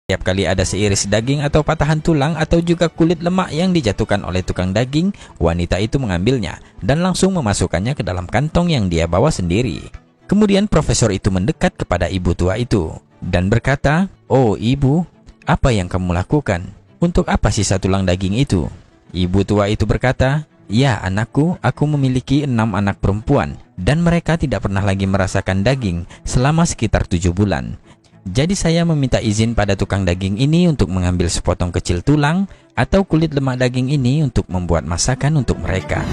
Setiap kali ada seiris daging atau patahan tulang atau juga kulit lemak yang dijatuhkan oleh tukang daging, wanita itu mengambilnya dan langsung memasukkannya ke dalam kantong yang dia bawa sendiri. Kemudian profesor itu mendekat kepada ibu tua itu dan berkata, "Oh ibu, apa yang kamu lakukan? Untuk apa sisa tulang daging itu?" Ibu tua itu berkata, "Ya anakku, aku memiliki 6 anak perempuan dan mereka tidak pernah lagi merasakan daging selama sekitar 7 bulan. Jadi saya meminta izin pada tukang daging ini untuk mengambil sepotong kecil tulang atau kulit lemak daging ini untuk membuat masakan untuk mereka."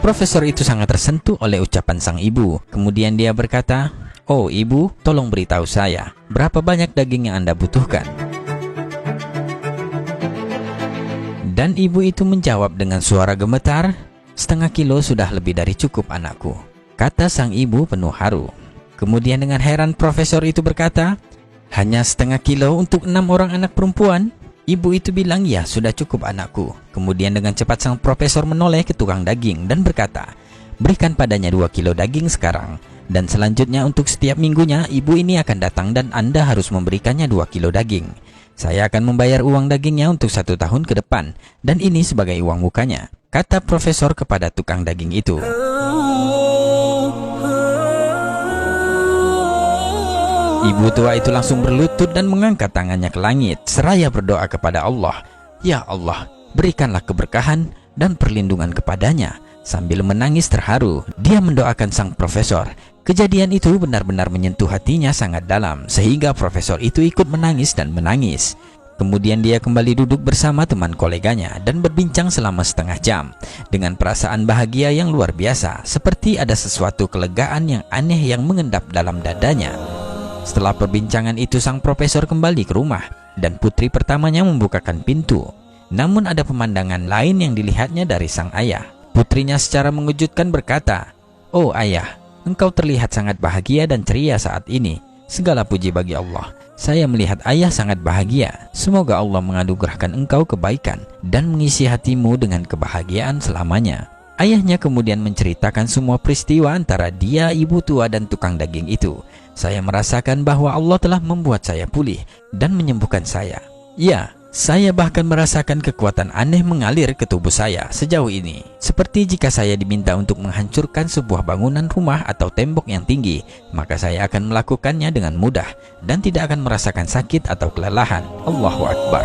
Profesor itu sangat tersentuh oleh ucapan sang ibu. Kemudian dia berkata, "Oh ibu, tolong beritahu saya, berapa banyak daging yang Anda butuhkan?" Dan ibu itu menjawab dengan suara gemetar, "Setengah kilo sudah lebih dari cukup anakku," kata sang ibu penuh haru. Kemudian dengan heran profesor itu berkata, "Hanya setengah kilo untuk 6 orang anak perempuan?" Ibu itu bilang, "Ya sudah cukup anakku." Kemudian dengan cepat sang profesor menoleh ke tukang daging dan berkata, "Berikan padanya 2 kilo daging sekarang. Dan selanjutnya untuk setiap minggunya ibu ini akan datang dan Anda harus memberikannya 2 kilo daging. Saya akan membayar uang dagingnya untuk 1 tahun ke depan dan ini sebagai uang mukanya," kata profesor kepada tukang daging itu. Ibu tua itu langsung berlutut dan mengangkat tangannya ke langit seraya berdoa kepada Allah, "Ya Allah, berikanlah keberkahan dan perlindungan kepadanya." Sambil menangis terharu, dia mendoakan sang profesor. Kejadian itu benar-benar menyentuh hatinya sangat dalam, sehingga profesor itu ikut menangis dan menangis. Kemudian dia kembali duduk bersama teman koleganya dan berbincang selama setengah jam dengan perasaan bahagia yang luar biasa, seperti ada sesuatu kelegaan yang aneh yang mengendap dalam dadanya. Setelah perbincangan itu, sang profesor kembali ke rumah dan putri pertamanya membukakan pintu. Namun ada pemandangan lain yang dilihatnya dari sang ayah. Putrinya secara mengejutkan berkata, "Oh ayah, engkau terlihat sangat bahagia dan ceria saat ini. Segala puji bagi Allah. Saya melihat ayah sangat bahagia. Semoga Allah menganugerahkan engkau kebaikan dan mengisi hatimu dengan kebahagiaan selamanya." Ayahnya kemudian menceritakan semua peristiwa antara dia, ibu tua, dan tukang daging itu. "Saya merasakan bahwa Allah telah membuat saya pulih dan menyembuhkan saya. Ya, saya bahkan merasakan kekuatan aneh mengalir ke tubuh saya sejauh ini. Seperti jika saya diminta untuk menghancurkan sebuah bangunan rumah atau tembok yang tinggi, maka saya akan melakukannya dengan mudah dan tidak akan merasakan sakit atau kelelahan." Allahu Akbar.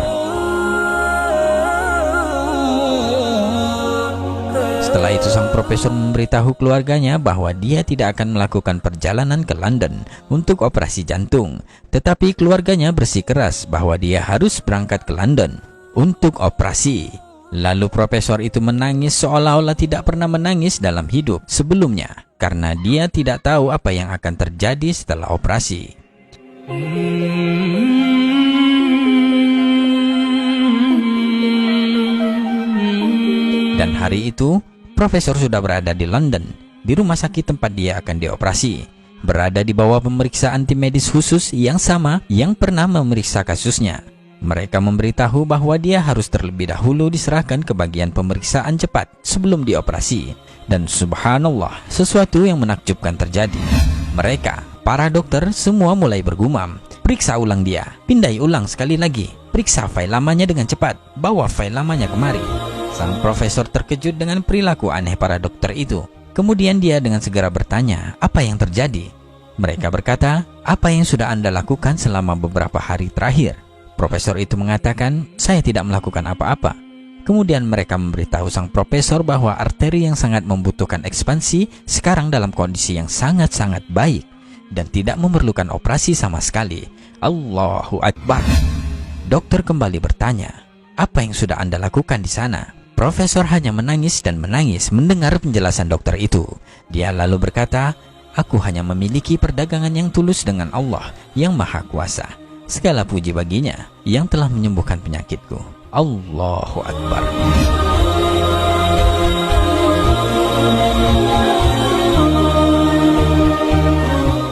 Setelah itu sang profesor memberitahu keluarganya bahwa dia tidak akan melakukan perjalanan ke London untuk operasi jantung. Tetapi keluarganya bersikeras bahwa dia harus berangkat ke London untuk operasi. Lalu profesor itu menangis seolah-olah tidak pernah menangis dalam hidup sebelumnya, karena dia tidak tahu apa yang akan terjadi setelah operasi. Dan hari itu, profesor sudah berada di London, di rumah sakit tempat dia akan dioperasi, berada di bawah pemeriksaan tim medis khusus yang sama yang pernah memeriksa kasusnya. Mereka memberitahu bahwa dia harus terlebih dahulu diserahkan ke bagian pemeriksaan cepat sebelum dioperasi. Dan subhanallah, sesuatu yang menakjubkan terjadi. Mereka, para dokter, semua mulai bergumam, "Periksa ulang dia, pindai ulang sekali lagi, periksa file lamanya dengan cepat, bawa file lamanya kemari." Sang profesor terkejut dengan perilaku aneh para dokter itu. Kemudian dia dengan segera bertanya, "Apa yang terjadi?" Mereka berkata, "Apa yang sudah Anda lakukan selama beberapa hari terakhir?" Profesor itu mengatakan, "Saya tidak melakukan apa-apa." Kemudian mereka memberitahu sang profesor bahwa arteri yang sangat membutuhkan ekspansi sekarang dalam kondisi yang sangat-sangat baik dan tidak memerlukan operasi sama sekali. Allahu Akbar. Dokter kembali bertanya, "Apa yang sudah Anda lakukan di sana?" Profesor hanya menangis dan menangis mendengar penjelasan dokter itu. Dia lalu berkata, "Aku hanya memiliki perdagangan yang tulus dengan Allah yang Maha Kuasa. Segala puji baginya yang telah menyembuhkan penyakitku." Allahu Akbar.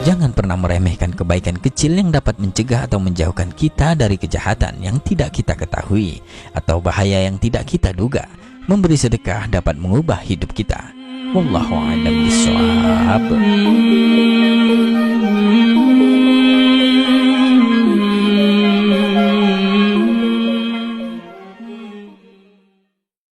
Jangan pernah meremehkan kebaikan kecil yang dapat mencegah atau menjauhkan kita dari kejahatan yang tidak kita ketahui atau bahaya yang tidak kita duga. Memberi sedekah dapat mengubah hidup kita. Wallahu a'lam bishawab.